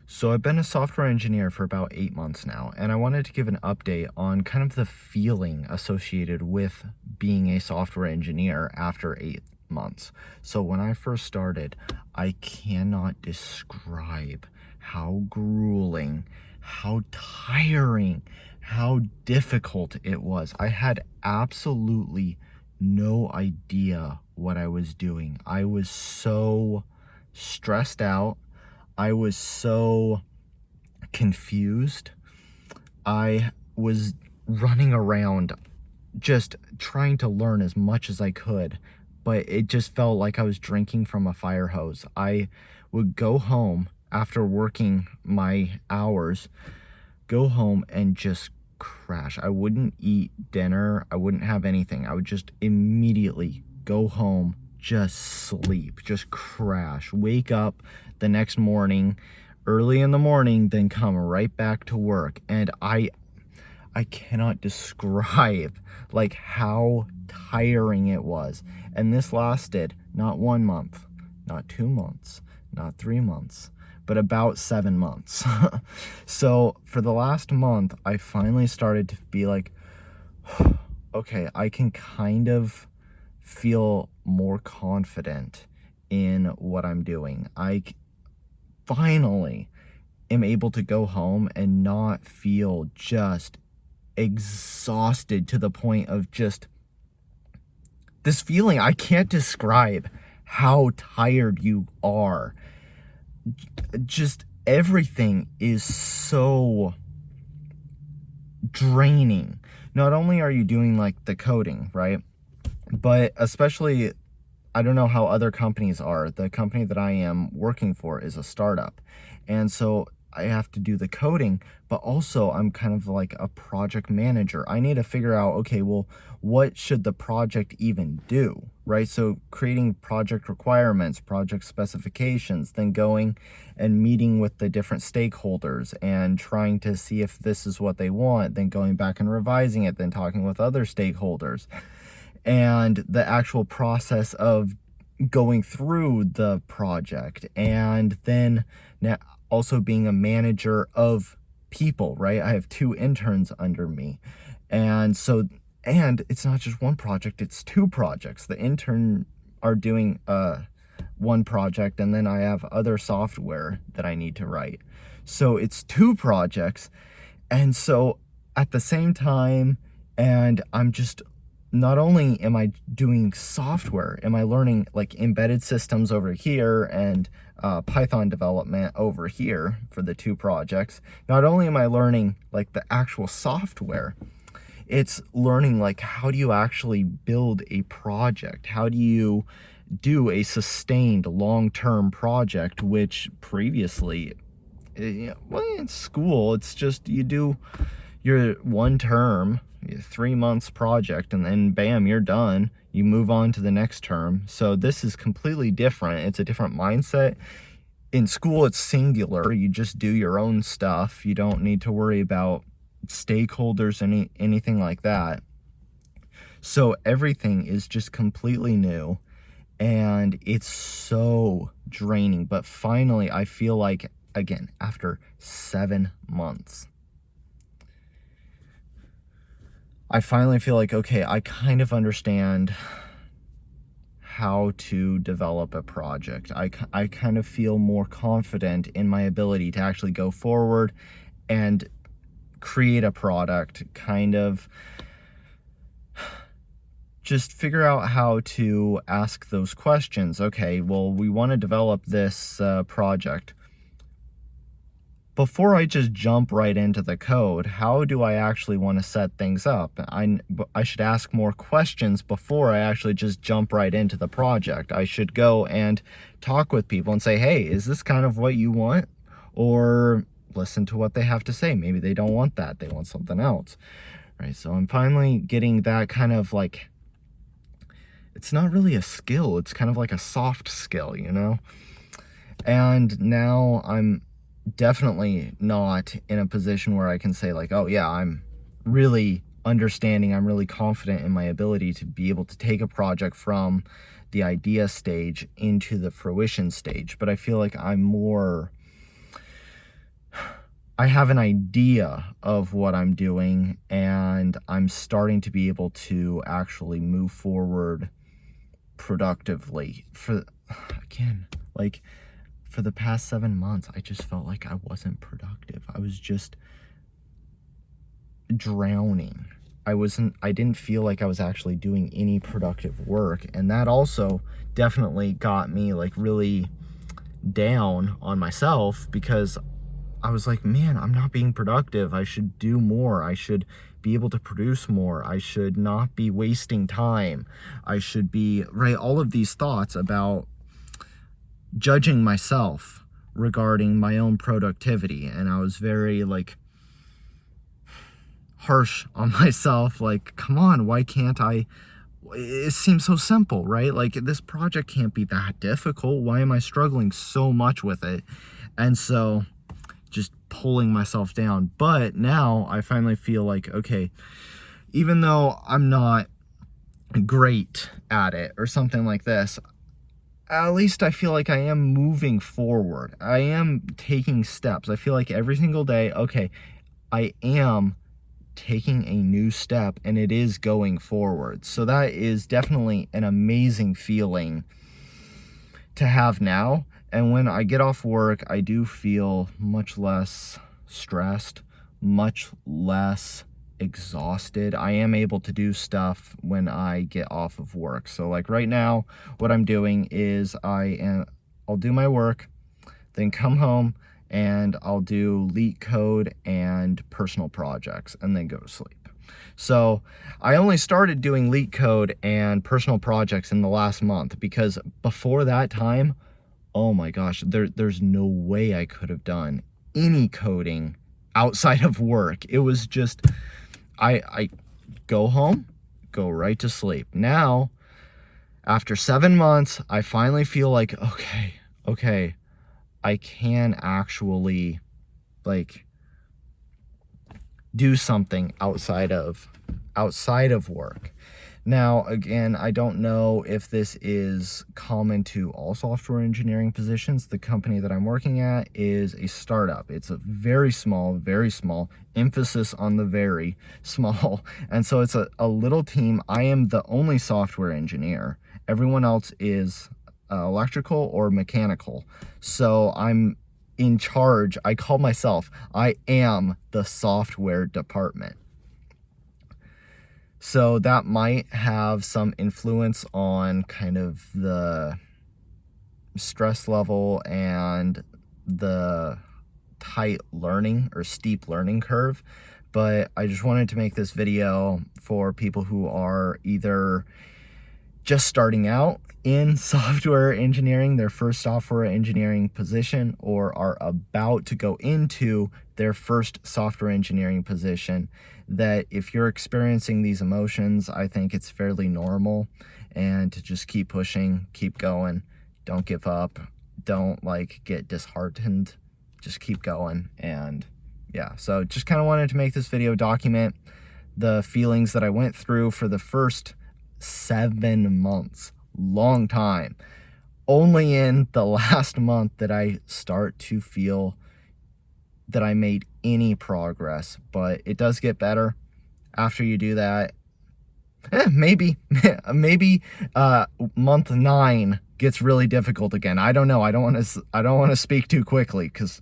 So I've been a software engineer for about 8 months now, and I wanted to give an update on kind of the feeling associated with being a software engineer after 8 months. So when I first started, I cannot describe how grueling, how tiring, how difficult it was. I had absolutely no idea what I was doing. I was so stressed out. I was so confused. I was running around just trying to learn as much as I could, but it just felt like I was drinking from a fire hose. I would go home after working my hours, go home and just crash. I wouldn't eat dinner. I wouldn't have anything. I would just immediately go home, just sleep, just crash, wake up the next morning, early in the morning, then come right back to work. And I cannot describe like how tiring it was. And this lasted not 1 month, not 2 months, not 3 months, but about 7 months. So for the last month, I finally started to be like, okay, I can kind of feel more confident in what I'm doing. Finally am able to go home and not feel just exhausted to the point of just this feeling. I can't describe how tired you are. Just everything is so draining. Not only are you doing like the coding, right? But especially, I don't know how other companies are. The company that I am working for is a startup. And so I have to do the coding, but also I'm kind of like a project manager. I need to figure out, okay, well, what should the project even do, right? So creating project requirements, project specifications, then going and meeting with the different stakeholders and trying to see if this is what they want, then going back and revising it, then talking with other stakeholders. And the actual process of going through the project, and then now also being a manager of people, right? I have 2 interns under me. And it's not just one project, it's 2 projects. The intern are doing one project, and then I have other software that I need to write. So it's 2 projects. And so at the same time, and I'm just, not only am I doing software, am I learning like embedded systems over here and Python development over here for the 2 projects. Not only am I learning like the actual software, it's learning like how do you actually build a project? How do you do a sustained long-term project, which previously, well, in school, it's just you do your 1 term, 3 months project, and then bam, you're done. You move on to the next term. So this is completely different. It's a different mindset. In school, it's singular. You just do your own stuff. You don't need to worry about stakeholders, anything like that. So everything is just completely new, and it's so draining. But finally, I feel like, again, after 7 months, I finally feel like, okay, I kind of understand how to develop a project. I kind of feel more confident in my ability to actually go forward and create a product, kind of just figure out how to ask those questions. Okay, well, we want to develop this project. Before I just jump right into the code, how do I actually want to set things up? I should ask more questions before I actually just jump right into the project. I should go and talk with people and say, hey, is this kind of what you want? Or listen to what they have to say. Maybe they don't want that. They want something else, right? So I'm finally getting that kind of like, it's not really a skill. It's kind of like a soft skill, you know? And now I'm definitely not in a position where I can say like, oh yeah, I'm really understanding, I'm really confident in my ability to be able to take a project from the idea stage into the fruition stage. But I feel like I'm more I have an idea of what I'm doing, and I'm starting to be able to actually move forward productively. Again, like, for the past 7 months, I just felt like I wasn't productive. I was just drowning. I didn't feel like I was actually doing any productive work, and that also definitely got me like really down on myself, because I was like, man, I'm not being productive. I should do more. I should be able to produce more. I should not be wasting time. I should be, right? All of these thoughts about judging myself regarding my own productivity. And I was very like harsh on myself. Like, come on, why can't I? It seems so simple, right? Like, this project can't be that difficult. Why am I struggling so much with it? And so just pulling myself down. But now I finally feel like, okay, even though I'm not great at it or something like this, at least I feel like I am moving forward. I am taking steps. I feel like every single day, okay, I am taking a new step and it is going forward. So that is definitely an amazing feeling to have now. And when I get off work, I do feel much less stressed, much less exhausted. I am able to do stuff when I get off of work. So like right now, what I'm doing is I'll do my work, then come home and I'll do LeetCode and personal projects and then go to sleep. So I only started doing LeetCode and personal projects in the last month, because before that time, oh my gosh, there's no way I could have done any coding outside of work. It was just, I go home, go right to sleep. Now, after 7 months, I finally feel like, okay, I can actually like do something outside of work. Now, again, I don't know if this is common to all software engineering positions. The company that I'm working at is a startup. It's a very small, emphasis on the very small. And so it's a little team. I am the only software engineer. Everyone else is electrical or mechanical. So I'm in charge. I call myself, I am the software department. So that might have some influence on kind of the stress level and the tight learning or steep learning curve. But I just wanted to make this video for people who are either just starting out in software engineering, their first software engineering position, or are about to go into their first software engineering position, that if you're experiencing these emotions, I think it's fairly normal, and to just keep pushing, keep going, don't give up, don't like get disheartened, just keep going. And yeah, so just kind of wanted to make this video document the feelings that I went through for the first 7 months. Long time. Only in the last month that I start to feel that I made any progress, but it does get better after you do that. Maybe month 9 gets really difficult again. I don't know. I don't want to speak too quickly, because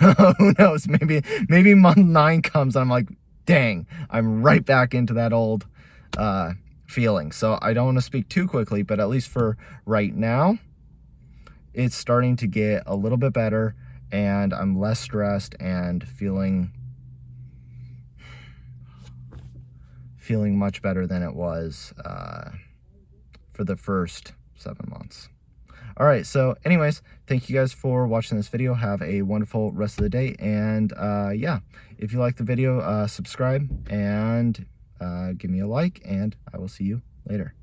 who knows? Maybe month 9 comes and I'm like, dang, I'm right back into that old feeling. So I don't want to speak too quickly, but at least for right now, it's starting to get a little bit better, and I'm less stressed and feeling much better than it was for the first 7 months. All right, so anyways, thank you guys for watching this video. Have a wonderful rest of the day, and yeah, if you like the video, subscribe and give me a like, and I will see you later.